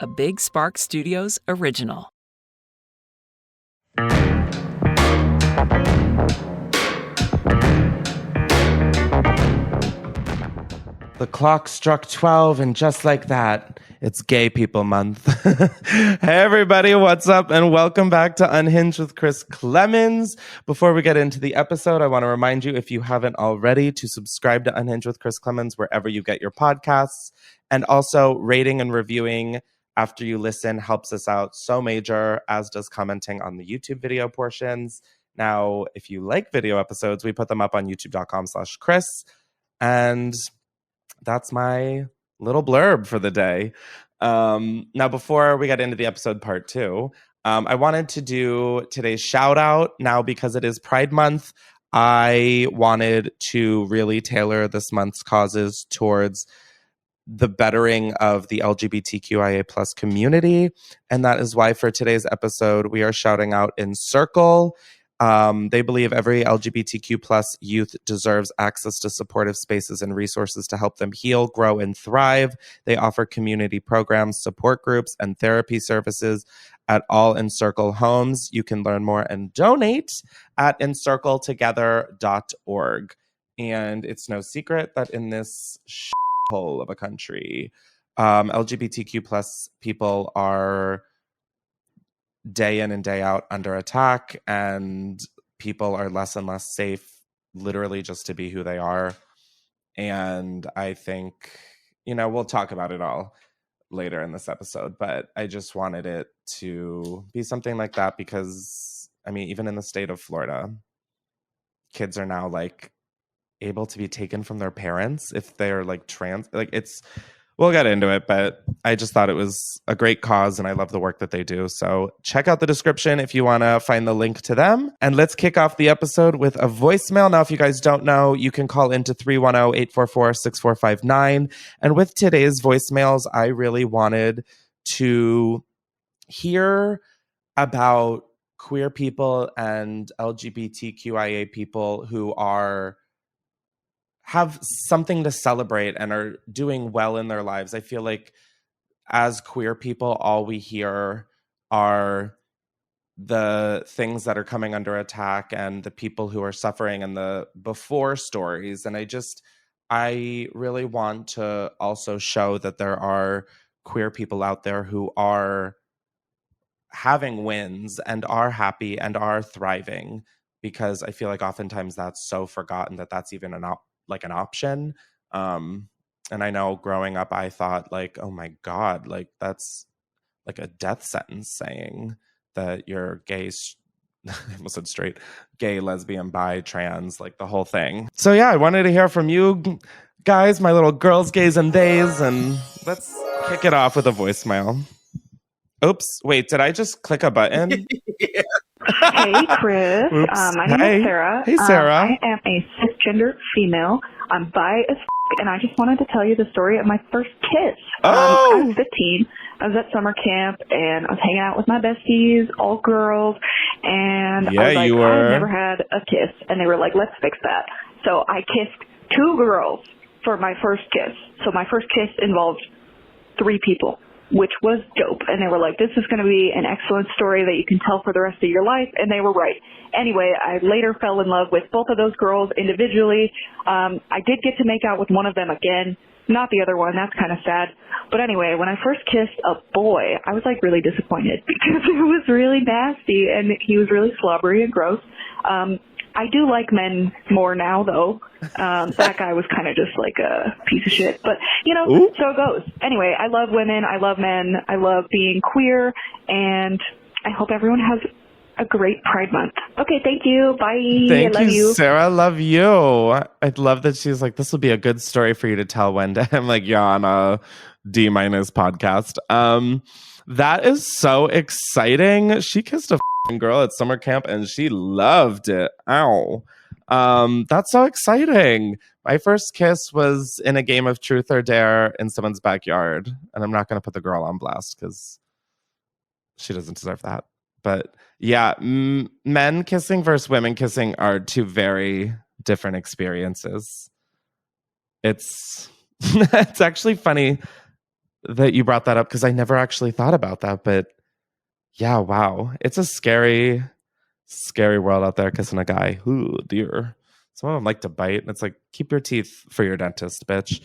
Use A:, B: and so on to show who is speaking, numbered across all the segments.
A: a Big Spark Studios original.
B: The clock struck 12, and just like that, it's Gay People Month. Hey, everybody, what's up? And welcome back to Unhinged with Chris Klemens. Before we get into the episode, I want to remind you, if you haven't already, to subscribe to Unhinged with Chris Klemens wherever you get your podcasts. And also, rating and reviewing after you listen helps us out so major, as does commenting on the YouTube video portions. Now, if you like video episodes, we put them up on youtube.com/Chris. And that's my little blurb for the day. Now, before we get into the episode part 2, I wanted to do today's shout out. Now, because it is Pride Month, I wanted to really tailor this month's causes towards the bettering of the LGBTQIA plus community. And that is why for today's episode, we are shouting out Encircle. They believe every LGBTQ plus youth deserves access to supportive spaces and resources to help them heal, grow, and thrive. They offer community programs, support groups, and therapy services at all Encircle homes. You can learn more and donate at encircletogether.org. And it's no secret that in this hole of a country, LGBTQ plus people are day in and day out under attack, and people are less and less safe literally just to be who they are. And I think, we'll talk about it all later in this episode, but I just wanted it to be something like that because, even in the state of Florida, kids are now able to be taken from their parents if they're trans. We'll get into it, but I just thought it was a great cause and I love the work that they do. So check out the description if you want to find the link to them. And let's kick off the episode with a voicemail. Now, if you guys don't know, you can call into 310-844-6459. And with today's voicemails, I really wanted to hear about queer people and LGBTQIA people who have something to celebrate and are doing well in their lives. I feel like as queer people, all we hear are the things that are coming under attack and the people who are suffering and the before stories. And I really want to also show that there are queer people out there who are having wins and are happy and are thriving, because I feel like oftentimes that's so forgotten that that's even an option. And I know growing up, I thought oh my God, that's a death sentence saying that you're gay. I almost said straight, gay, lesbian, bi, trans, the whole thing. So yeah, I wanted to hear from you guys, my little girls, gays, and theys, and let's kick it off with a voicemail. Oops, wait, did I just click a button?
C: Yeah. Hey, Chris. My name is Sarah.
B: Hey, Sarah.
C: I am a cisgender female. I'm bi as and I just wanted to tell you the story of my first kiss. I was 15. I was at summer camp, and I was hanging out with my besties, all girls, and I was like, I've never had a kiss. And they were like, let's fix that. So I kissed 2 girls for my first kiss. So my first kiss involved 3 people, which was dope. And they were like, this is going to be an excellent story that you can tell for the rest of your life. And they were right. Anyway, I later fell in love with both of those girls individually. I did get to make out with one of them again, not the other one. That's kind of sad. But anyway, when I first kissed a boy, I was really disappointed because it was really nasty and he was really slobbery and gross. I do like men more now, though. That guy was kind of just a piece of shit. But,
B: Ooh.
C: So it goes. Anyway, I love women. I love men. I love being queer. And I hope everyone has a great Pride Month. Okay, thank you. Bye.
B: Thank
C: I love you.
B: Sarah. I love you. I love that she's this will be a good story for you to tell one day. I'm yeah, on a D- podcast. That is so exciting. She kissed a girl at summer camp and she loved it. Ow. That's so exciting. My first kiss was in a game of truth or dare in someone's backyard. And I'm not going to put the girl on blast because she doesn't deserve that. But yeah, men kissing versus women kissing are 2 very different experiences. It's it's actually funny that you brought that up because I never actually thought about that. But yeah, wow. It's a scary, scary world out there kissing a guy. Ooh, dear. Some of them like to bite. And it's like, keep your teeth for your dentist, bitch.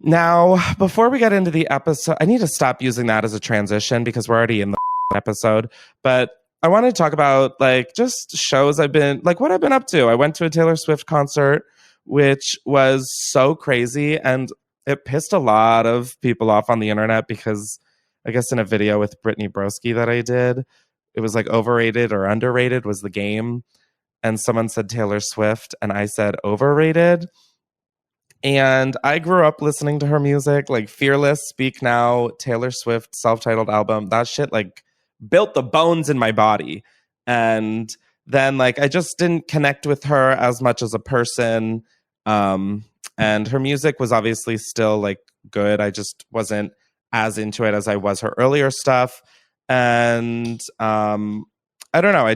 B: Now, before we get into the episode, I need to stop using that as a transition because we're already in the episode. But I want to talk about like just shows I've been, like what I've been up to. I went to a Taylor Swift concert, which was so crazy. And it pissed a lot of people off on the internet because I guess in a video with Brittany Broski that I did, it was like overrated or underrated was the game. And someone said Taylor Swift and I said overrated. And I grew up listening to her music, like Fearless, Speak Now, Taylor Swift self-titled album. That shit like built the bones in my body. And then like I just didn't connect with her as much as a person. And her music was obviously still like good. I just wasn't as into it as I was her earlier stuff. And I don't know.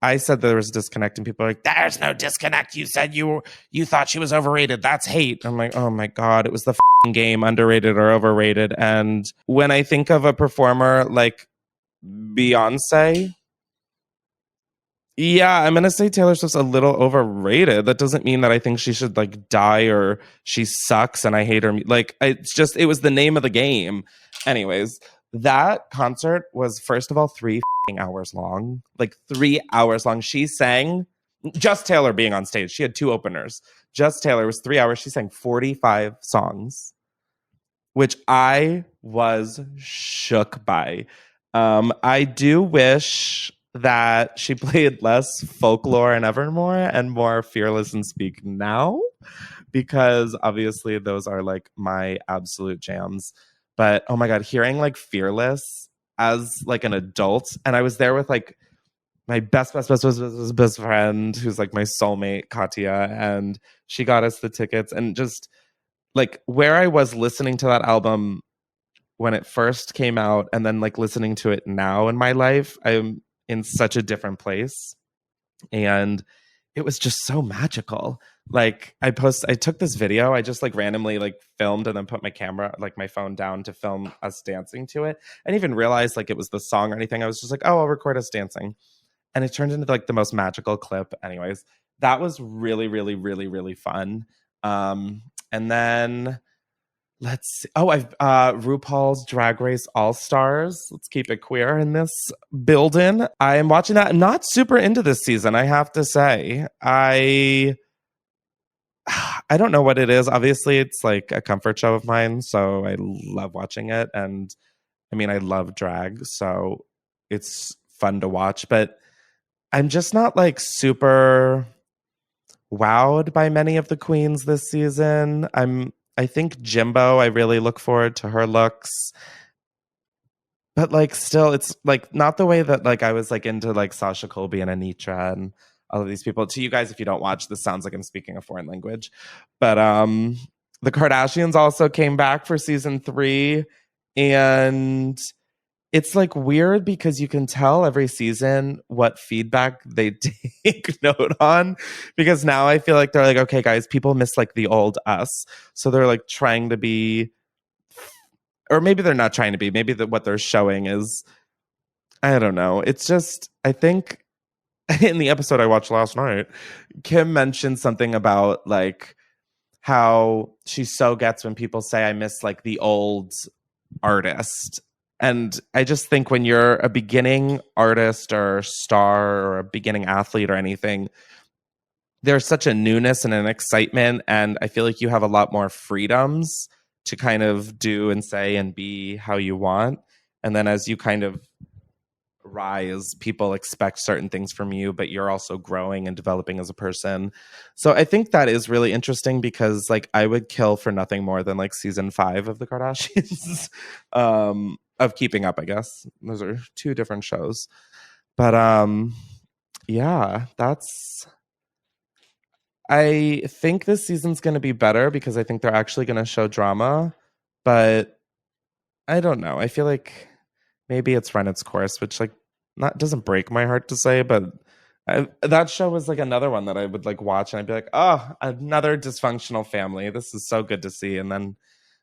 B: I said there was a disconnect, and people are like, there's no disconnect. You said you thought she was overrated. That's hate. I'm like, oh my God, it was the game, underrated or overrated. And when I think of a performer like Beyonce, yeah, I'm going to say Taylor Swift's a little overrated. That doesn't mean that I think she should like die or she sucks and I hate her. Like, it was the name of the game. Anyways, that concert was, first of all, 3 hours long. Like 3 hours long. She sang, just Taylor being on stage. She had 2 openers. Just Taylor was 3 hours. She sang 45 songs, which I was shook by. I do wish that she played less Folklore and Evermore and more Fearless and Speak Now, because obviously those are like my absolute jams. But oh my God, hearing like Fearless as like an adult, and I was there with like my best friend who's like my soulmate, Katya, and she got us the tickets. And just like where I was listening to that album when it first came out and then like listening to it now in my life, I'm in such a different place. And it was just so magical. Like I took this video, I just like randomly like filmed and then put my camera, like my phone down to film us dancing to it. I didn't even realize like it was the song or anything. I was just like, oh, I'll record us dancing. And it turned into like the most magical clip. Anyways, that was really, really, really, really fun. And then let's see. Oh, I've RuPaul's Drag Race All Stars. Let's keep it queer in this building. I am watching that. I'm not super into this season, I have to say. I don't know what it is. Obviously, it's like a comfort show of mine, so I love watching it. And I mean, I love drag, so it's fun to watch. But I'm just not like super wowed by many of the queens this season. I think Jimbo, I really look forward to her looks. But like still, it's like not the way that like I was like into like Sasha Colby and Anitra and all of these people. To you guys, if you don't watch, this sounds like I'm speaking a foreign language. But the Kardashians also came back for season 3. And it's like weird because you can tell every season what feedback they take note on, because now I feel like they're like, okay, guys, people miss like the old us. So they're like trying to be, or maybe they're not trying to be, maybe what they're showing is, I don't know. It's just, I think in the episode I watched last night, Kim mentioned something about like how she so gets when people say I miss like the old artist. And I just think when you're a beginning artist or star or a beginning athlete or anything, there's such a newness and an excitement. And I feel like you have a lot more freedoms to kind of do and say and be how you want. And then as you kind of rise, people expect certain things from you, but you're also growing and developing as a person. So I think that is really interesting because like I would kill for nothing more than like season 5 of the Kardashians. Of Keeping Up, I guess. Those are 2 different shows. But yeah, I think this season's going to be better because I think they're actually going to show drama. But I don't know. I feel like maybe it's run its course, which like doesn't break my heart to say, but that show was like another one that I would like watch and I'd be like, oh, another dysfunctional family. This is so good to see. And then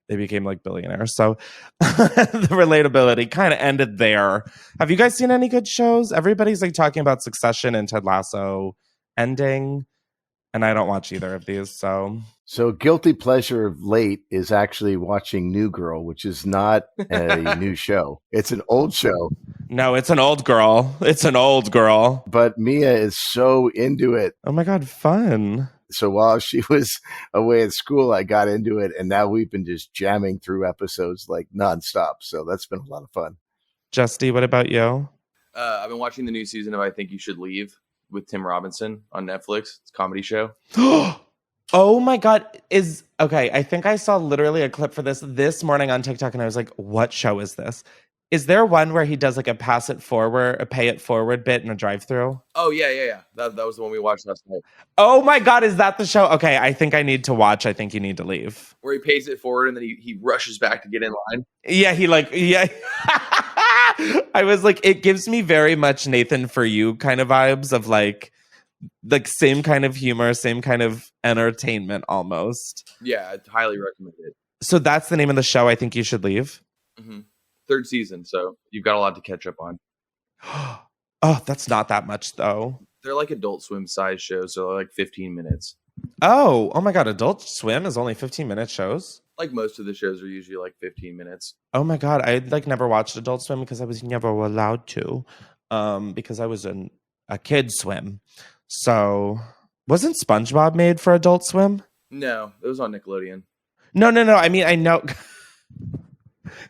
B: they became like billionaires. So the relatability kind of ended there. Have you guys seen any good shows? Everybody's like talking about Succession and Ted Lasso ending, and I don't watch either of these.
D: So guilty pleasure of late is actually watching New Girl, which is not a new show. It's an old show.
B: No, it's an old girl. It's an old girl.
D: But Mia is so into it.
B: Oh my God, fun.
D: So while she was away at school, I got into it. And now we've been just jamming through episodes like nonstop. So that's been a lot of fun.
B: Justy, what about you?
E: I've been watching the new season of I Think You Should Leave with Tim Robinson on Netflix. It's a comedy show.
B: Oh my God. I think I saw literally a clip for this morning on TikTok, and I was like, what show is this? Is there one where he does like a pay it forward bit in a drive-thru?
E: Oh, yeah. That was the one we watched last night.
B: Oh my God, is that the show? Okay, I think I need to watch I Think You Need to Leave.
E: Where he pays it forward and then he rushes back to get in line.
B: Yeah, I was like, it gives me very much Nathan For You kind of vibes of like same kind of humor, same kind of entertainment almost.
E: Yeah, I'd highly recommend it.
B: So that's the name of the show, I Think You Should Leave?
E: Mm-hmm. 3rd season, so you've got a lot to catch up on.
B: Oh, that's not that much though.
E: They're like Adult Swim size shows, so they're like 15 minutes.
B: Oh my God, Adult Swim is only 15-minute shows?
E: Like most of the shows are usually like 15 minutes.
B: Oh my God, I like never watched Adult Swim because I was never allowed to, because I was in a kid swim. So wasn't SpongeBob made for Adult Swim?
E: No, it was on Nickelodeon.
B: No. I mean, I know.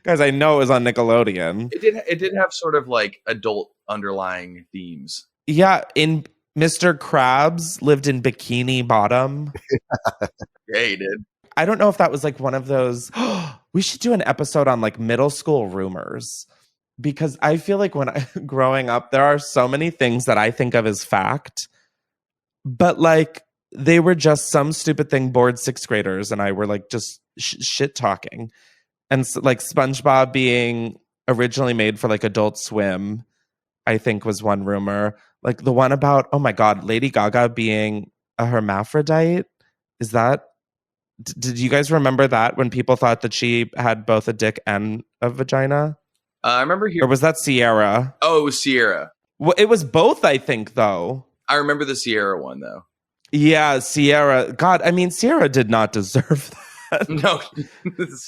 B: Guys, I know it was on Nickelodeon.
E: It did have sort of like adult underlying themes.
B: Yeah, in Mr. Krabs lived in Bikini Bottom.
E: Yeah, he did.
B: I don't know if that was like one of those. We should do an episode on like middle school rumors, because I feel like growing up, there are so many things that I think of as fact, but like they were just some stupid thing bored 6th graders and I were like just shit talking. And so, like SpongeBob being originally made for like Adult Swim, I think was one rumor. Like the one about, oh my God, Lady Gaga being a hermaphrodite. Is that, did you guys remember that when people thought that she had both a dick and a vagina?
E: I remember
B: Or was that Sierra?
E: Oh, it was Sierra.
B: Well, it was both, I think, though.
E: I remember the Sierra one, though.
B: Yeah, Sierra. God, I mean, Sierra did not deserve that.
E: No.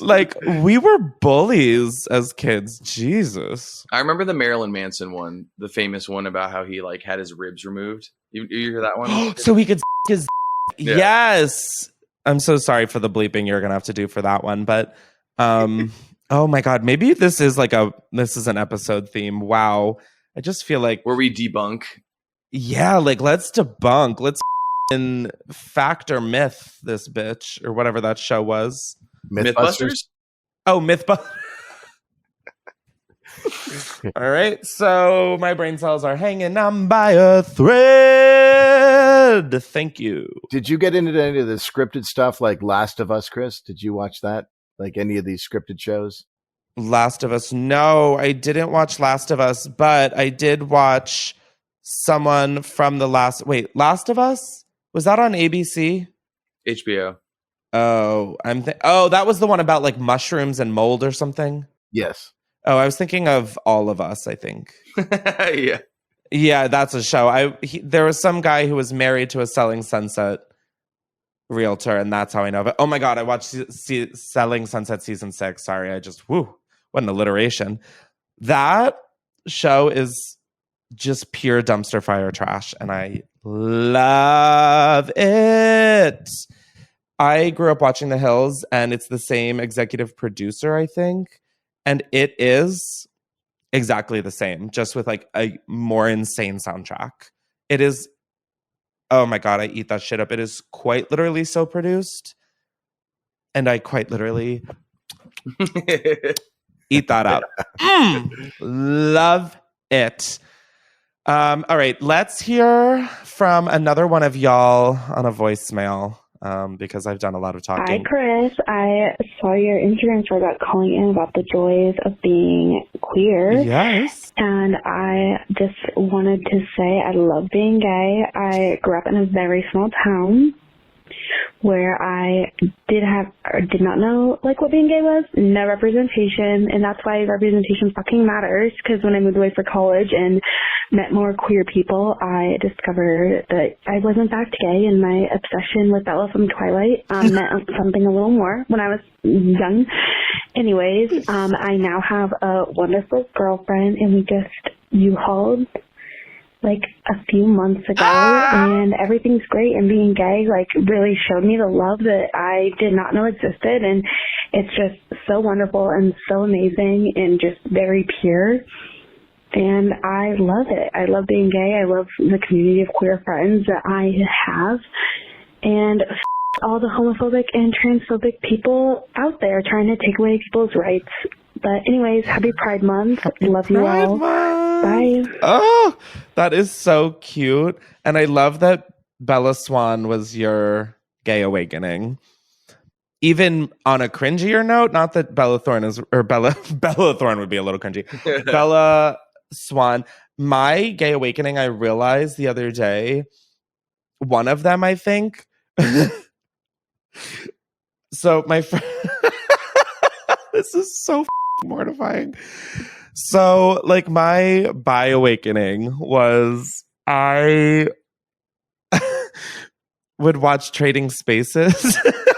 B: Like, we were bullies as kids. Jesus.
E: I remember the Marilyn Manson one, the famous one about how he like had his ribs removed. You hear that one?
B: So he could his
E: Yeah.
B: Yes. I'm so sorry for the bleeping you're gonna have to do for that one. But oh my God, maybe this is an episode theme. Wow. I just feel like
E: where we debunk.
B: Yeah, like let's debunk. Let's in fact or myth this bitch or whatever that show was.
E: Mythbusters?
B: Oh, Mythbusters. All right, so my brain cells are hanging on by a thread. Thank you.
D: Did you get into any of the scripted stuff like Last of Us, Chris? Did you watch that? Like any of these scripted shows?
B: Last of Us. No, I didn't watch Last of Us, but I did watch someone from Last of Us? Was that on ABC?
E: HBO.
B: Oh, that was the one about like mushrooms and mold or something?
D: Yes.
B: Oh, I was thinking of All of Us, I think.
E: Yeah.
B: Yeah, that's a show. There was some guy who was married to a Selling Sunset realtor, and that's how I know of it. Oh my God, I watched Selling Sunset season 6. Sorry, what an alliteration. That show is just pure dumpster fire trash, and I love it. I grew up watching The Hills, and it's the same executive producer, I think, and it is exactly the same, just with like a more insane soundtrack. It is, oh my God, I eat that shit up. It is quite literally so produced, and I quite literally eat that up. Love it. All right, let's hear from another one of y'all on a voicemail, because I've done a lot of talking.
F: Hi, Chris. I saw your Instagram story about calling in about the joys of being queer.
B: Yes.
F: And I just wanted to say I love being gay. I grew up in a very small town, where I did not know like what being gay was, no representation, and that's why representation fucking matters. Because when I moved away for college and met more queer people, I discovered that I was in fact gay, and my obsession with Bella from Twilight meant something a little more when I was young. Anyways, I now have a wonderful girlfriend, and we just U-hauled like a few months ago, and everything's great. And being gay like really showed me the love that I did not know existed, and it's just so wonderful and so amazing and just very pure, and I love it. I love being gay. I love the community of queer friends that I have, and all the homophobic and transphobic people out there trying to take away people's rights. But anyways, happy Pride Month. Love you all. Bye.
B: Oh, that is so cute. And I love that Bella Swan was your gay awakening. Even on a cringier note, not that Bella Thorne would be a little cringy. Bella Swan, my gay awakening, I realized the other day, one of them, I think. So my friend, this is so mortifying. So, like, my bi awakening was I would watch Trading Spaces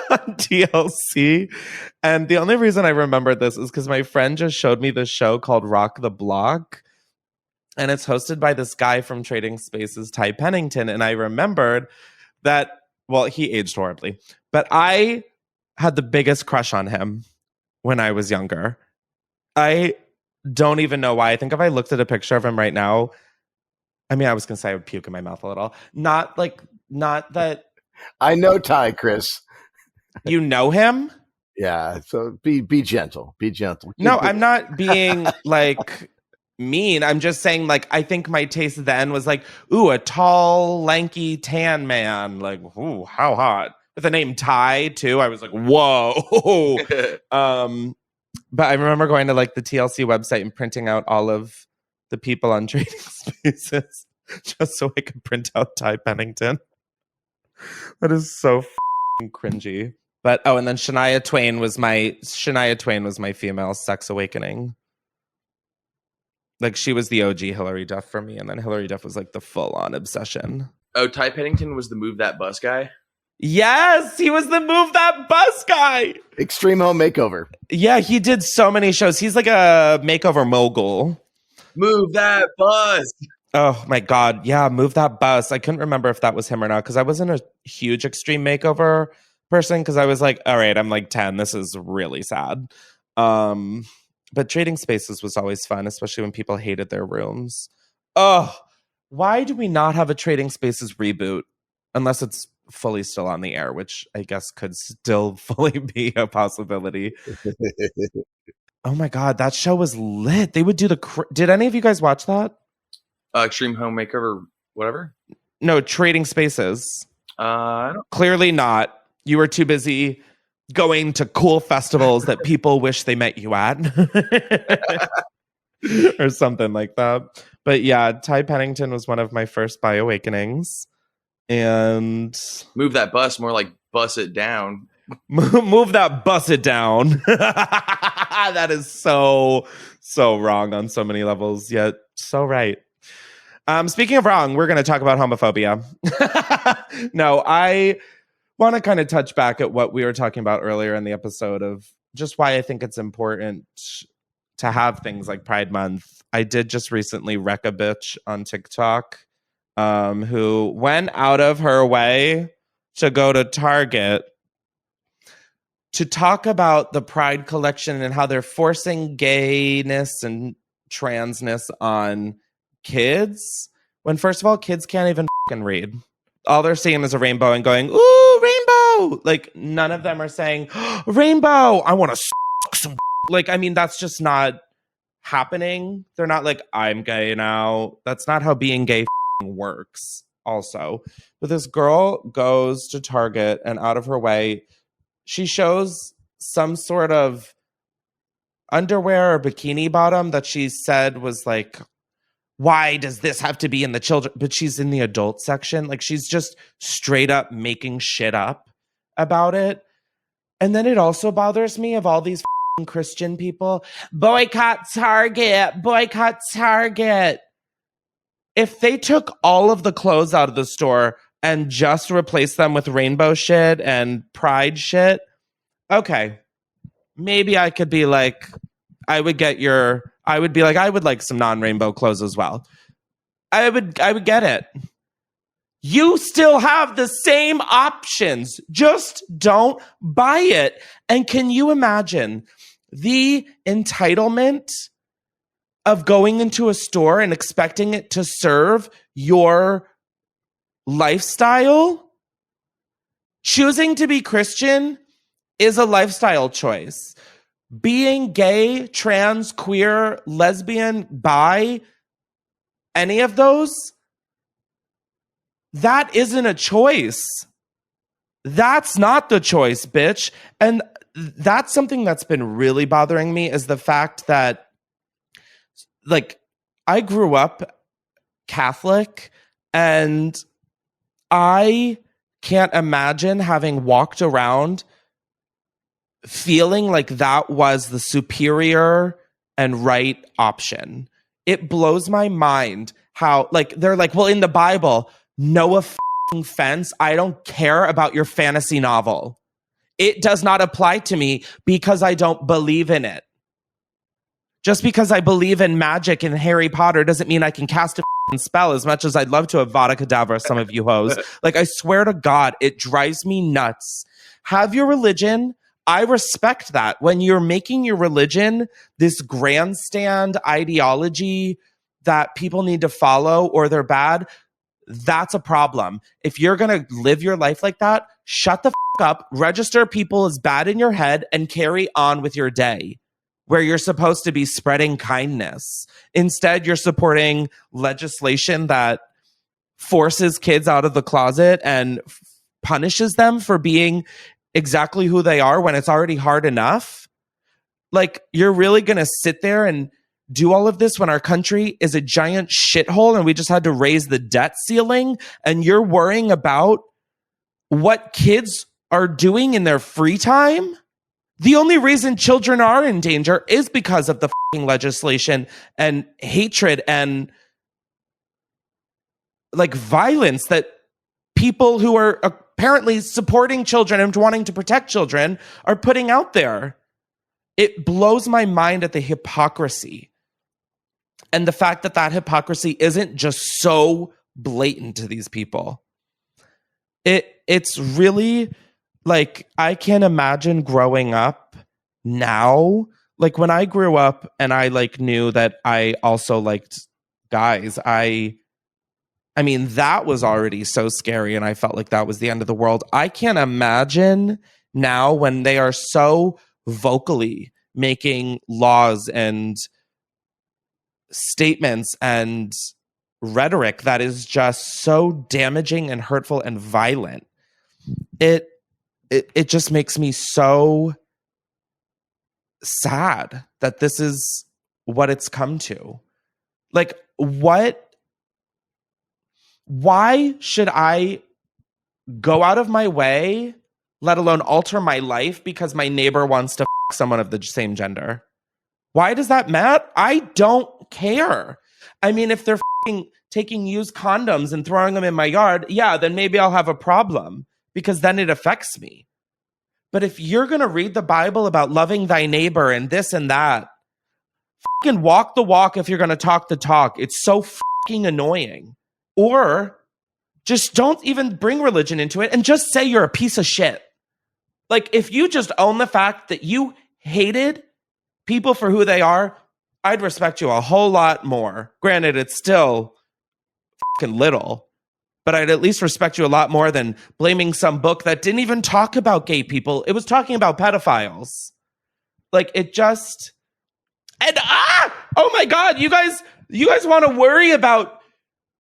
B: on TLC. And the only reason I remember this is because my friend just showed me this show called Rock the Block. And it's hosted by this guy from Trading Spaces, Ty Pennington. And I remembered that, well, he aged horribly, but I had the biggest crush on him when I was younger. I don't even know why. I think if I looked at a picture of him right now, I mean, I was going to say I would puke in my mouth a little. Not that.
D: I know Ty, Chris.
B: You know him?
D: Yeah. So be gentle. Be gentle.
B: No, I'm not being like mean. I'm just saying, like, I think my taste then was like, ooh, a tall, lanky, tan man. Like, ooh, how hot. With the name Ty, too. I was like, whoa. But I remember going to like the TLC website and printing out all of the people on Trading Spaces just so I could print out Ty Pennington. That is so cringy. But and then Shania Twain was my female sex awakening. Like, she was the OG Hillary Duff for me, and then Hillary Duff was like the full on obsession.
E: Oh, Ty Pennington was the Move That Bus guy?
B: Yes, he was the Move That Bus guy.
D: Extreme Home Makeover.
B: Yeah, he did so many shows. He's like a makeover mogul.
E: Move That Bus.
B: Oh my God. Yeah, Move That Bus. I couldn't remember if that was him or not because I wasn't a huge Extreme Makeover person because I was like, all right, I'm like 10. This is really sad. But Trading Spaces was always fun, especially when people hated their rooms. Oh, why do we not have a Trading Spaces reboot? Unless it's fully still on the air, which I guess could still fully be a possibility. Oh my God, that show was lit. They would do did any of you guys watch that?
E: Extreme Home Makeover, whatever?
B: No, Trading Spaces.
E: I don't.
B: Clearly not. You were too busy going to cool festivals that people wish they met you at. Or something like that. But yeah, Ty Pennington was one of my first bi awakenings. And
E: Move That Bus, more like bus it down.
B: Move that bus it down. That is so wrong on so many levels, yet so right. Speaking of wrong, we're going to talk about homophobia. No, I want to kind of touch back at what we were talking about earlier in the episode of just why I think it's important to have things like Pride Month. I did just recently wreck a bitch on TikTok who went out of her way to go to Target to talk about the Pride collection and how they're forcing gayness and transness on kids. When, first of all, kids can't even fucking read. All they're seeing is a rainbow and going, ooh, rainbow! Like, none of them are saying, rainbow, I want to suck some. Like, I mean, that's just not happening. They're not like, I'm gay now. That's not how being gay works also. But this girl goes to Target and out of her way, she shows some sort of underwear or bikini bottom that she said was like why does this have to be in the children? But she's in the adult section. Like, she's just straight up making shit up about it. And then it also bothers me of all these Christian people. Boycott Target, boycott Target. If they took all of the clothes out of the store and just replaced them with rainbow shit and pride shit, okay, maybe I could be like, I would like some non-rainbow clothes as well. I would get it. You still have the same options. Just don't buy it. And can you imagine the entitlement of going into a store and expecting it to serve your lifestyle? Choosing to be Christian is a lifestyle choice. Being gay, trans, queer, lesbian, bi, any of those, that isn't a choice. That's not the choice, bitch. And that's something that's been really bothering me, is the fact that, like, I grew up Catholic and I can't imagine having walked around feeling like that was the superior and right option. It blows my mind how, like, they're like, well, in the Bible, no offense, I don't care about your fantasy novel. It does not apply to me because I don't believe in it. Just because I believe in magic and Harry Potter doesn't mean I can cast a spell, as much as I'd love to have Vada Kedavra some of you hoes. Like, I swear to God, it drives me nuts. Have your religion. I respect that. When you're making your religion this grandstand ideology that people need to follow or they're bad, that's a problem. If you're going to live your life like that, shut the up, register people as bad in your head, and carry on with your day, where you're supposed to be spreading kindness. Instead, you're supporting legislation that forces kids out of the closet and punishes them for being exactly who they are when it's already hard enough. Like, you're really going to sit there and do all of this when our country is a giant shithole and we just had to raise the debt ceiling, and you're worrying about what kids are doing in their free time? The only reason children are in danger is because of the fucking legislation and hatred and, like, violence that people who are apparently supporting children and wanting to protect children are putting out there. It blows my mind at the hypocrisy. And the fact that that hypocrisy isn't just so blatant to these people. It's really, like, I can't imagine growing up now. Like, when I grew up and I, like, knew that I also liked guys, I mean, that was already so scary, and I felt like that was the end of the world. I can't imagine now when they are so vocally making laws and statements and rhetoric that is just so damaging and hurtful and violent. It just makes me so sad that this is what it's come to. Like, why should I go out of my way, let alone alter my life, because my neighbor wants to f someone of the same gender? Why does that matter? I don't care. I mean, if they're taking used condoms and throwing them in my yard, yeah, then maybe I'll have a problem, because then it affects me. But if you're going to read the Bible about loving thy neighbor and this and that, fucking walk the walk if you're going to talk the talk. It's so fucking annoying. Or just don't even bring religion into it and just say you're a piece of shit. Like, if you just own the fact that you hated people for who they are, I'd respect you a whole lot more. Granted, it's still fucking little, but I'd at least respect you a lot more than blaming some book that didn't even talk about gay people. It was talking about pedophiles. Like, it just... And oh my God, you guys want to worry about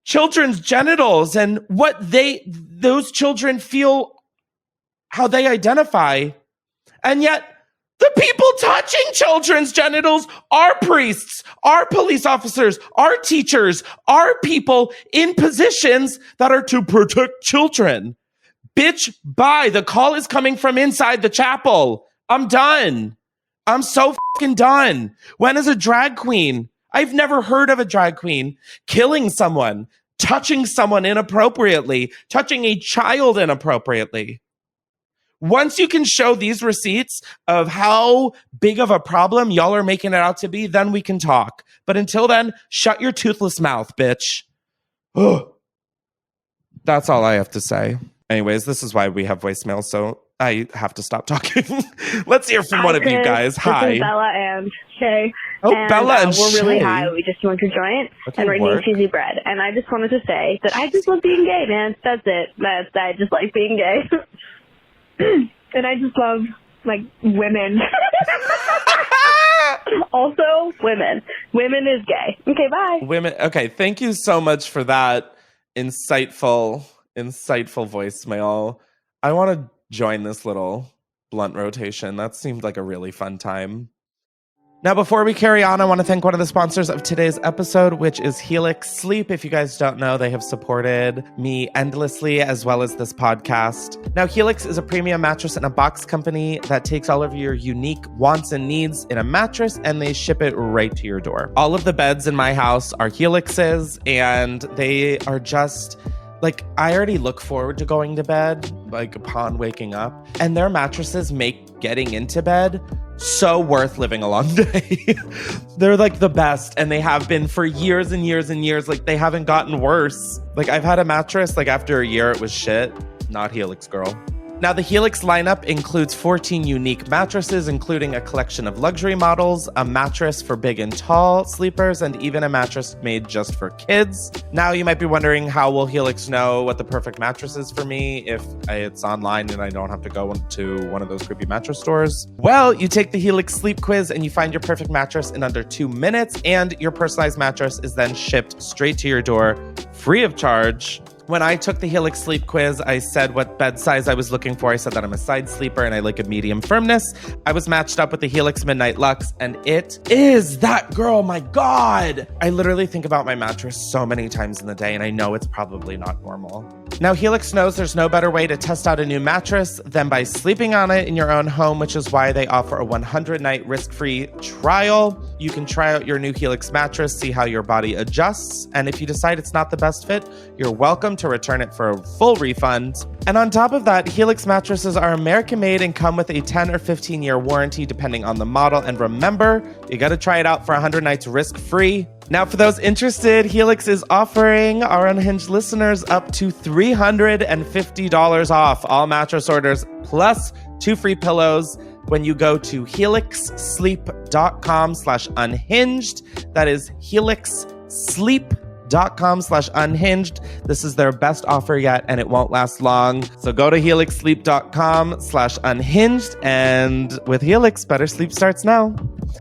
B: children's genitals and what those children feel, how they identify. And yet The people touching children's genitals are priests, are police officers, are teachers, are people in positions that are to protect children. Bitch, bye. The call is coming from inside the chapel. I'm done. I'm so fucking done. When is a drag queen? I've never heard of a drag queen killing someone, touching someone inappropriately, touching a child inappropriately. Once you can show these receipts of how big of a problem y'all are making it out to be, then we can talk. But until then, shut your toothless mouth, bitch. That's all I have to say. Anyways, this is why we have voicemail, so I have to stop talking. Let's hear from one of you guys. Hi.
F: This is Bella and Shay.
B: Oh,
F: and,
B: Bella and
F: we're
B: Shay.
F: really high. We just went to joint and we're eating cheesy bread. And I just wanted to say that I just love being gay, man. That's it. I just like being gay. And I just love, like, women. Also, women. Women is gay. Okay, bye.
B: Women. Okay, thank you so much for that insightful voicemail. I want to join this little blunt rotation. That seemed like a really fun time. Now, before we carry on, I want to thank one of the sponsors of today's episode, which is Helix Sleep. If you guys don't know, they have supported me endlessly, as well as this podcast. Now, Helix is a premium mattress and a box company that takes all of your unique wants and needs in a mattress, and they ship it right to your door. All of the beds in my house are Helixes, and they are just... like, I already look forward to going to bed, like, upon waking up. And their mattresses make getting into bed so worth living a long day. They're, like, the best. And they have been for years and years and years. Like, they haven't gotten worse. Like, I've had a mattress, like, after a year, it was shit. Not Helix, girl. Now, the Helix lineup includes 14 unique mattresses, including a collection of luxury models, a mattress for big and tall sleepers, and even a mattress made just for kids. Now, you might be wondering, how will Helix know what the perfect mattress is for me if it's online and I don't have to go to one of those creepy mattress stores? Well, you take the Helix sleep quiz and you find your perfect mattress in under 2 minutes, and your personalized mattress is then shipped straight to your door, free of charge. When I took the Helix sleep quiz, I said what bed size I was looking for. I said that I'm a side sleeper and I like a medium firmness. I was matched up with the Helix Midnight Luxe, and it is that girl. My God. I literally think about my mattress so many times in the day, and I know it's probably not normal. Now, Helix knows there's no better way to test out a new mattress than by sleeping on it in your own home, which is why they offer a 100-night risk-free trial. You can try out your new Helix mattress, see how your body adjusts, and if you decide it's not the best fit, you're welcome to return it for a full refund. And on top of that, Helix mattresses are American-made and come with a 10 or 15-year warranty depending on the model. And remember, you got to try it out for 100 nights risk-free. Now, for those interested, Helix is offering our Unhinged listeners up to $350 off all mattress orders, plus 2 free pillows when you go to helixsleep.com/unhinged. That is helixsleep.com/unhinged. This is their best offer yet, and it won't last long. So go to helixsleep.com/unhinged, and with Helix, better sleep starts now.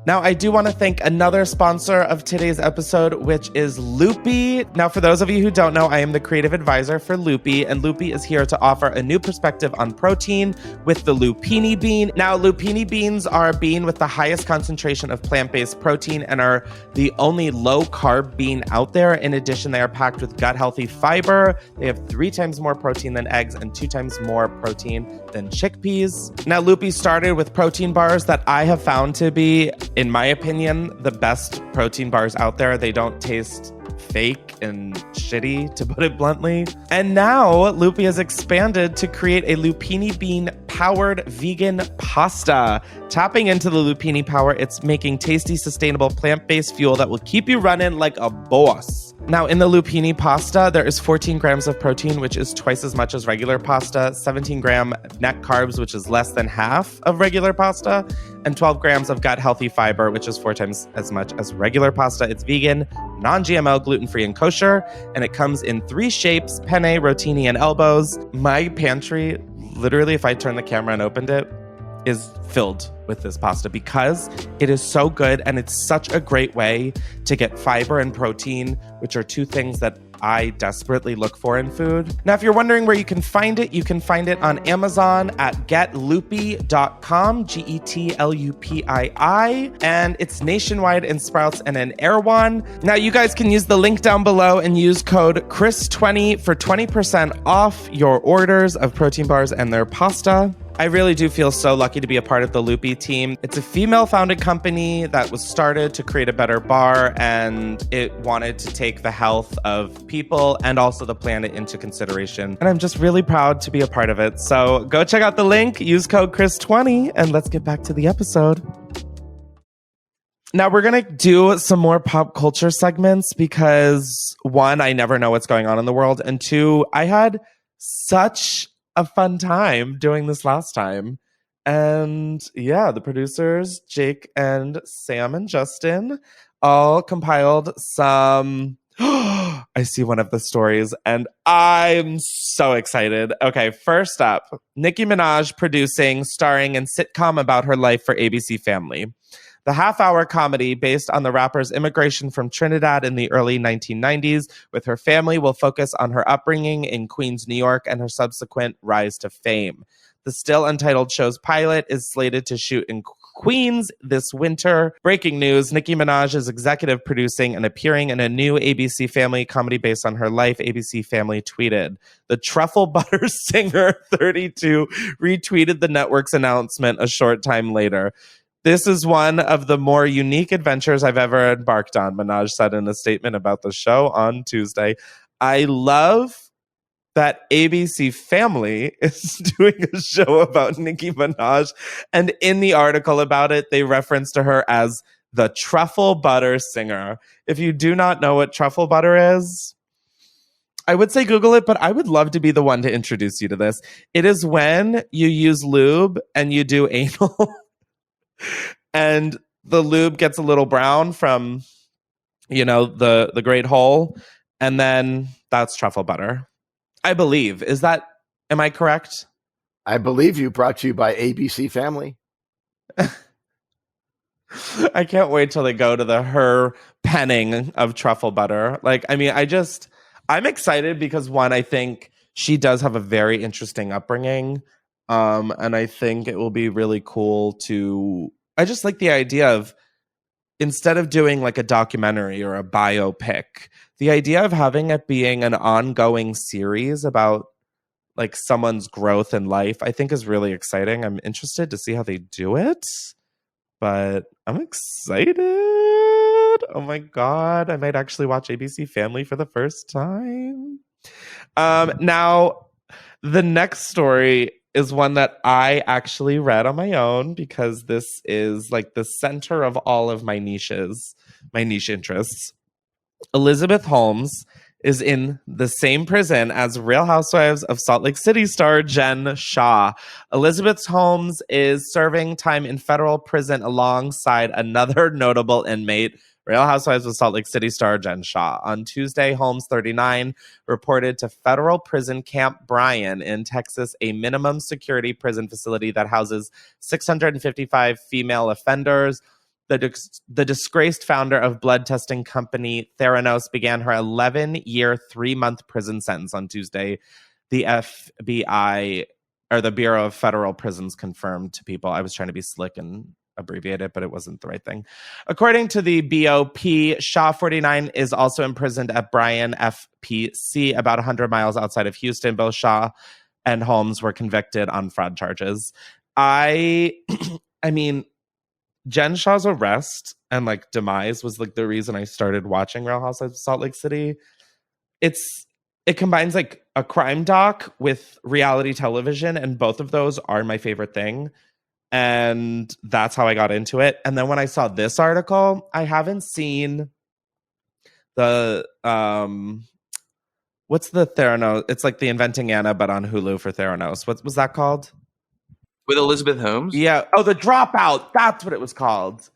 B: Now, I do want to thank another sponsor of today's episode, which is Loopy. Now, for those of you who don't know, I am the creative advisor for Loopy, and Loopy is here to offer a new perspective on protein with the lupini bean. Now, lupini beans are a bean with the highest concentration of plant-based protein and are the only low-carb bean out there. In addition, they are packed with gut-healthy fiber. They have 3 times more protein than eggs and 2 times more protein than chickpeas. Now, Loopy started with protein bars that I have found to be, in my opinion, the best protein bars out there. They don't taste fake and shitty, to put it bluntly. And now Loopy has expanded to create a lupini bean powered vegan pasta. Tapping into the lupini power, it's making tasty, sustainable plant-based fuel that will keep you running like a boss. Now, in the lupini pasta, there is 14 grams of protein, which is twice as much as regular pasta, 17-gram net carbs, which is less than half of regular pasta, and 12 grams of gut-healthy fiber, which is 4 times as much as regular pasta. It's vegan, non-GMO, gluten-free, and kosher, and it comes in 3 shapes: penne, rotini, and elbows. My pantry, literally, if I turned the camera and opened it, is filled with this pasta because it is so good, and it's such a great way to get fiber and protein, which are 2 things that I desperately look for in food. Now, if you're wondering where you can find it on Amazon at getloopy.com, GETLUPII, and it's nationwide in Sprouts and in Erewhon. Now, you guys can use the link down below and use code Chris20 for 20% off your orders of protein bars and their pasta. I really do feel so lucky to be a part of the Loopy team. It's a female-founded company that was started to create a better bar, and it wanted to take the health of people and also the planet into consideration. And I'm just really proud to be a part of it. So go check out the link, use code Chris20, and let's get back to the episode. Now, we're going to do some more pop culture segments because, one, I never know what's going on in the world, and two, I had such a fun time doing this last time. And yeah, the producers, Jake and Sam and Justin, all compiled some... I see one of the stories and I'm so excited. Okay, first up, Nicki Minaj producing, starring in sitcom about her life for ABC Family. The half-hour comedy based on the rapper's immigration from Trinidad in the early 1990s with her family will focus on her upbringing in Queens, New York, and her subsequent rise to fame. The still untitled show's pilot is slated to shoot in Queens this winter. Breaking news, Nicki Minaj is executive producing and appearing in a new ABC Family comedy based on her life, ABC Family tweeted. The Truffle Butter singer, 32, retweeted the network's announcement a short time later. This is one of the more unique adventures I've ever embarked on, Minaj said in a statement about the show on Tuesday. I love that ABC Family is doing a show about Nicki Minaj, and in the article about it, they reference to her as the Truffle Butter singer. If you do not know what truffle butter is, I would say Google it, but I would love to be the one to introduce you to this. It is when you use lube and you do anal and the lube gets a little brown from, you know, the great hole, and then that's truffle butter. I believe. Am I correct?
D: I believe you. Brought to you by ABC Family.
B: I can't wait till they go to her penning of truffle butter. Like, I mean, I'm excited because one, I think she does have a very interesting upbringing. And I think it will be really cool I just like the idea of, instead of doing like a documentary or a biopic, the idea of having it being an ongoing series about like someone's growth in life, I think is really exciting. I'm interested to see how they do it, but I'm excited. Oh my God. I might actually watch ABC Family for the first time. Now, the next story is one that I actually read on my own because this is like the center of all of my niche interests. Elizabeth Holmes is in the same prison as Real Housewives of Salt Lake City star Jen Shah. Elizabeth Holmes is serving time in federal prison alongside another notable inmate, Real Housewives of Salt Lake City star Jen Shah. On Tuesday, Holmes, 39, reported to federal prison Camp Bryan in Texas, a minimum security prison facility that houses 655 female offenders. The disgraced founder of blood testing company Theranos began her 11-year, 3-month prison sentence on Tuesday. The FBI, or the Bureau of Federal Prisons, confirmed to people. I was trying to be slick and abbreviate it, but it wasn't the right thing. According to the BOP, Shah, 49, is also imprisoned at Bryan FPC, about 100 miles outside of Houston. Both Shah and Holmes were convicted on fraud charges. I mean, Jen Shah's arrest and like demise was like the reason I started watching Real Housewives of Salt Lake City. It combines like a crime doc with reality television, and both of those are my favorite thing. And that's how I got into it. And then when I saw this article, I haven't seen the what's the Theranos? It's like the Inventing Anna, but on Hulu for Theranos. What was that called?
E: With Elizabeth Holmes?
B: Yeah. Oh, The Dropout. That's what it was called.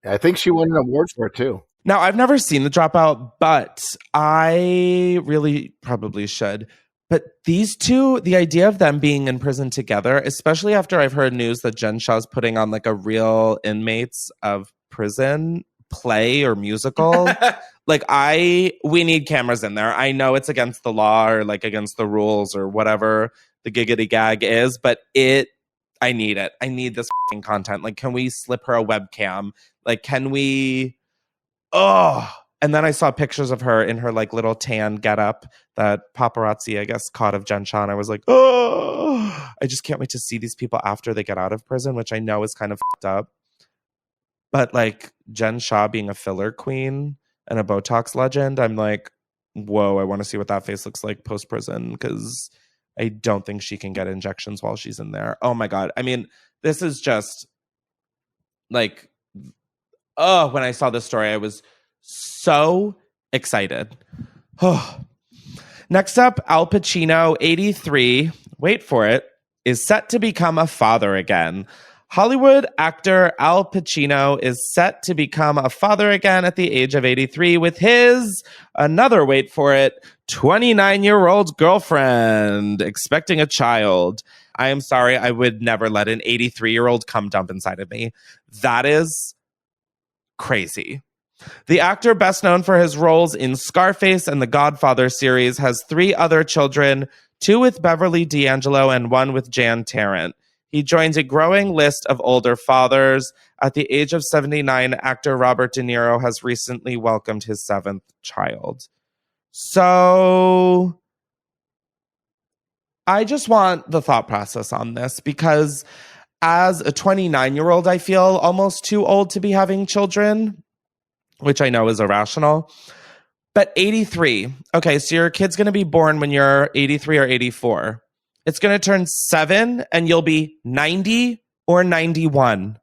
D: I think she won an award for it too.
B: Now, I've never seen The Dropout, but I really probably should. But these two, the idea of them being in prison together, especially after I've heard news that Jen Shah's putting on like a Real Inmates of Prison play or musical. Like we need cameras in there. I know it's against the law or like against the rules or whatever the giggity gag is, but I need it. I need this fucking content. Like, can we slip her a webcam? Like, can we? Oh, and then I saw pictures of her in her like little tan getup that paparazzi, I guess, caught of Jen Shah. And I was like, oh, I just can't wait to see these people after they get out of prison, which I know is kind of fucked up. But like Jen Shah being a filler queen and a Botox legend, I'm like, whoa, I want to see what that face looks like post-prison, because I don't think she can get injections while she's in there. Oh my God. I mean, this is just like, oh, when I saw this story, I was so excited. Next up, Al Pacino, 83, wait for it, is set to become a father again. Hollywood actor Al Pacino is set to become a father again at the age of 83 with his, another wait for it, 29-year-old girlfriend expecting a child. I am sorry, I would never let an 83-year-old come dump inside of me. That is crazy. The actor, best known for his roles in Scarface and the Godfather series, has 3 other children, 2 with Beverly D'Angelo and 1 with Jan Tarrant. He joins a growing list of older fathers. At the age of 79, actor Robert De Niro has recently welcomed his 7th child. So I just want the thought process on this, because as a 29-year-old, I feel almost too old to be having children, which I know is irrational. But 83, okay, so your kid's going to be born when you're 83 or 84. It's going to turn 7 and you'll be 90 or 91.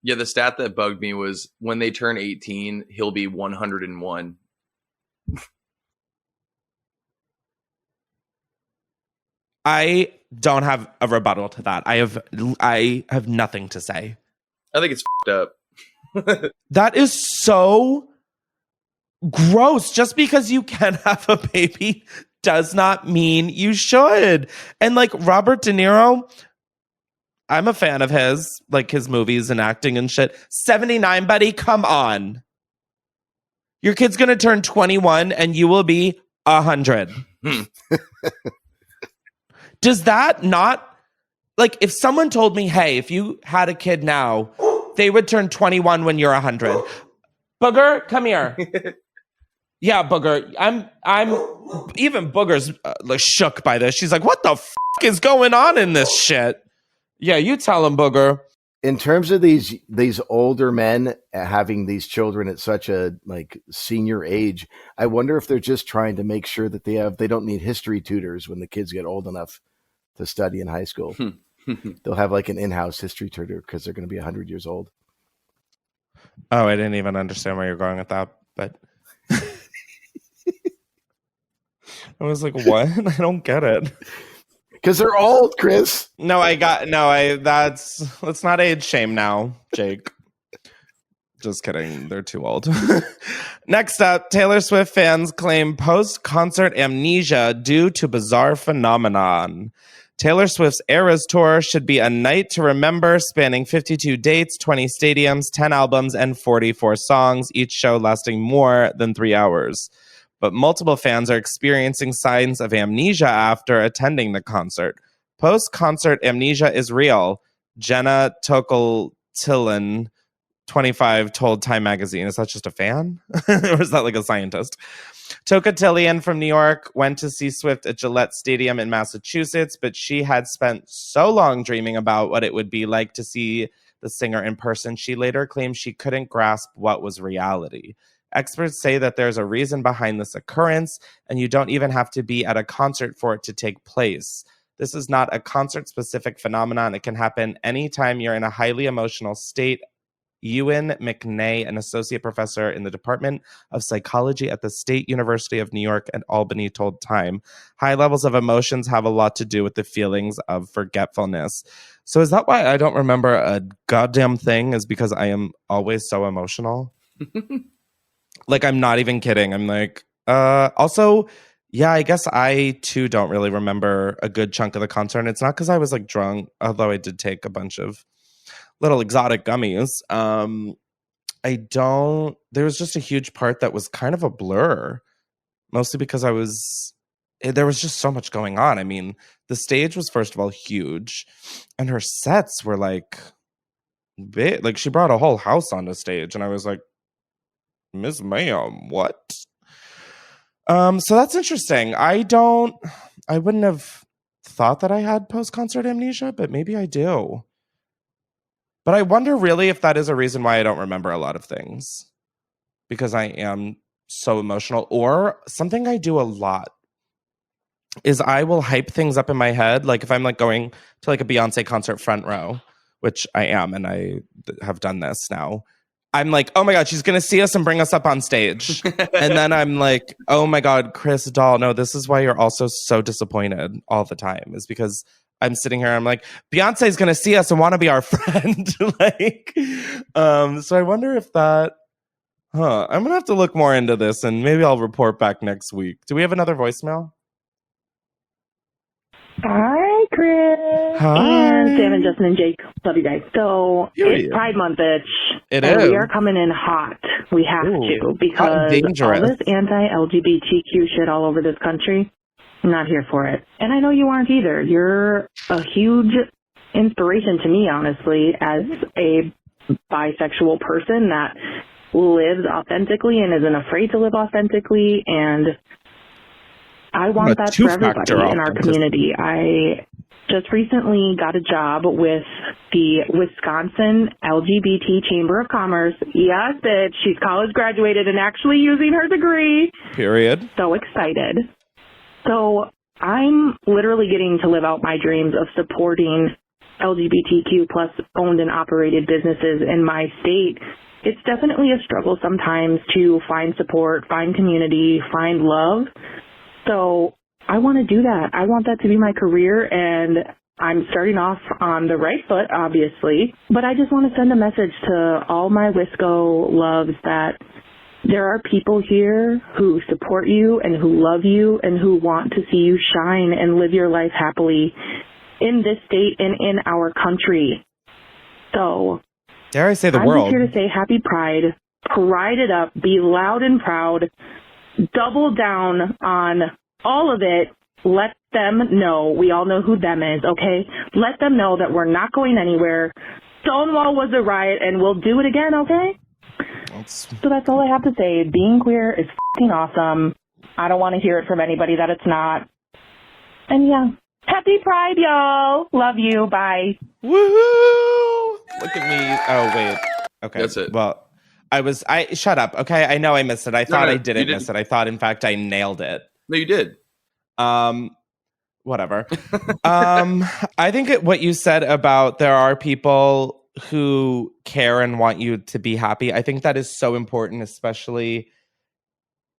E: Yeah, the stat that bugged me was when they turn 18, he'll be 101.
B: I don't have a rebuttal to that. I have nothing to say.
E: I think it's f***ed up.
B: That is so gross. Just because you can have a baby does not mean you should. And like Robert De Niro, I'm a fan of his, like his movies and acting and shit. 79, buddy, come on. Your kid's going to turn 21 and you will be 100. Does that not, like, if someone told me, hey, if you had a kid now, they would turn 21 when you're 100. Booger, come here. Yeah, Booger. I'm even Booger's like shook by this. She's like, what the f*** is going on in this shit? Yeah, you tell him, Booger.
D: In terms of these older men having these children at such a like senior age, I wonder if they're just trying to make sure that they don't need history tutors when the kids get old enough to study in high school. They'll have like an in-house history tutor because they're going to be 100 years old.
B: Oh, I didn't even understand where you're going with that, but I was like, what? I don't get it.
D: Because they're old, Chris.
B: Let's not age shame now, Jake. Just kidding. They're too old. Next up, Taylor Swift fans claim post-concert amnesia due to bizarre phenomenon. Taylor Swift's Eras Tour should be a night to remember, spanning 52 dates, 20 stadiums, 10 albums, and 44 songs, each show lasting more than 3 hours. But multiple fans are experiencing signs of amnesia after attending the concert. Post-concert amnesia is real, Jenna Tokel-Tillen, 25, told Time Magazine. Is that just a fan? Or is that like a scientist? Toka-Tillian from New York went to see Swift at Gillette Stadium in Massachusetts, but she had spent so long dreaming about what it would be like to see the singer in person, she later claimed she couldn't grasp what was reality. Experts say that there's a reason behind this occurrence, and you don't even have to be at a concert for it to take place. This is not a concert-specific phenomenon. It can happen anytime you're in a highly emotional state. Ewan McNay, an associate professor in the Department of Psychology at the State University of New York at Albany, told Time, high levels of emotions have a lot to do with the feelings of forgetfulness. So is that why I don't remember a goddamn thing? Is because I am always so emotional? Like, I'm not even kidding. I'm like, also, yeah, I guess I too don't really remember a good chunk of the concert. And it's not because I was like drunk, although I did take a bunch of little exotic gummies. there was just a huge part that was kind of a blur, mostly because there was just so much going on. I mean, the stage was, first of all, huge, and her sets were like big. Like, she brought a whole house on the stage, and I was like, Miss Ma'am, what? So that's interesting. I wouldn't have thought that I had post-concert amnesia, but maybe I do. But I wonder really if that is a reason why I don't remember a lot of things, because I am so emotional. Or something I do a lot is I will hype things up in my head. Like if I'm like going to like a Beyonce concert front row, which I am, and I have done this now. I'm like, oh my God, she's going to see us and bring us up on stage. And then I'm like, oh my God, Chris Doll. No, this is why you're also so disappointed all the time, is because I'm sitting here, I'm like, Beyonce's going to see us and want to be our friend. So I wonder if that, I'm going to have to look more into this, and maybe I'll report back next week. Do we have another voicemail?
G: Hi, Chris.
B: Hi.
G: And Sam and Justin and Jake. Love you guys. So, it's Pride Month, bitch.
B: It
G: and
B: is.
G: We are coming in hot. We have to, because all this anti-LGBTQ shit all over this country, I'm not here for it. And I know you aren't either. You're a huge inspiration to me, honestly, as a bisexual person that lives authentically and isn't afraid to live authentically, and I want that for everybody in our community. I just recently got a job with the Wisconsin LGBT Chamber of Commerce. Yes, bitch. She's college graduated and actually using her degree.
B: Period.
G: So excited. So I'm literally getting to live out my dreams of supporting LGBTQ plus owned and operated businesses in my state. It's definitely a struggle sometimes to find support, find community, find love. So I want to do that. I want that to be my career, and I'm starting off on the right foot, obviously. But I just want to send a message to all my Wisco loves that there are people here who support you and who love you and who want to see you shine and live your life happily in this state and in our country. So,
B: dare I say the world?
G: I'm just here to say happy Pride. Pride it up. Be loud and proud. Double down on all of it. Let them know. We all know who them is, okay? Let them know that we're not going anywhere. Stonewall was a riot, and we'll do it again, okay? So that's all I have to say. Being queer is fucking awesome. I don't want to hear it from anybody that it's not. And yeah, happy Pride, y'all. Love you. Bye.
B: Woohoo! Look at me. Oh, wait. Okay.
E: That's it.
B: Well, shut up. Okay. I know I missed it. I thought I didn't miss it. I thought, in fact, I nailed it.
E: No, you did.
B: Whatever. I think what you said about there are people who care and want you to be happy, I think that is so important, especially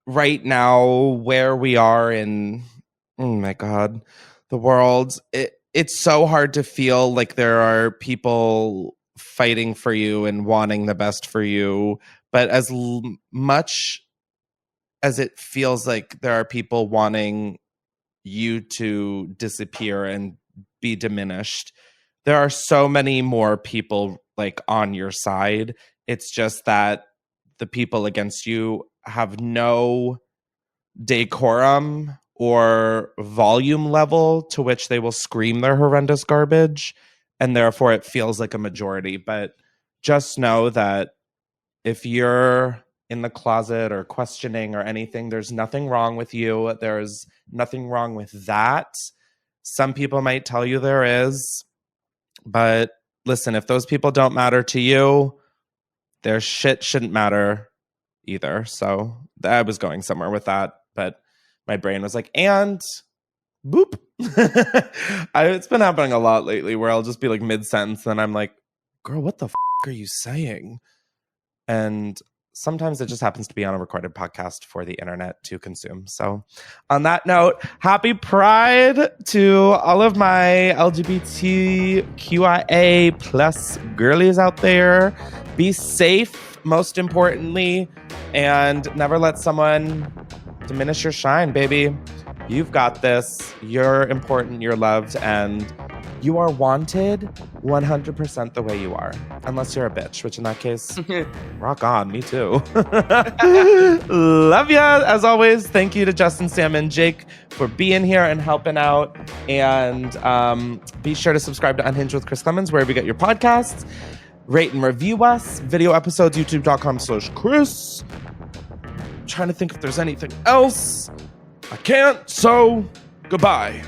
B: right now where we are in, oh my God, the world. It's so hard to feel like there are people fighting for you and wanting the best for you. But as much as it feels like there are people wanting you to disappear and be diminished, there are so many more people like on your side. It's just that the people against you have no decorum or volume level to which they will scream their horrendous garbage, and therefore it feels like a majority. But just know that if you're in the closet or questioning or anything, there's nothing wrong with you. There's nothing wrong with that. Some people might tell you there is, but listen, if those people don't matter to you, their shit shouldn't matter either. So I was going somewhere with that, but my brain was like, and boop. It's been happening a lot lately where I'll just be like mid-sentence and I'm like, girl, what the are you saying? And sometimes it just happens to be on a recorded podcast for the internet to consume. So on that note, happy Pride to all of my LGBTQIA plus girlies out there. Be safe, most importantly, and never let someone diminish your shine, baby. You've got this. You're important. You're loved. And You are wanted 100% the way you are. Unless you're a bitch, which in that case, rock on, me too. Love ya. As always, thank you to Justin, Sam, and Jake for being here and helping out. And be sure to subscribe to Unhinged with Chris Klemens, wherever you get your podcasts. Rate and review us. Video episodes, youtube.com/Chris. I'm trying to think if there's anything else. I can't, so goodbye.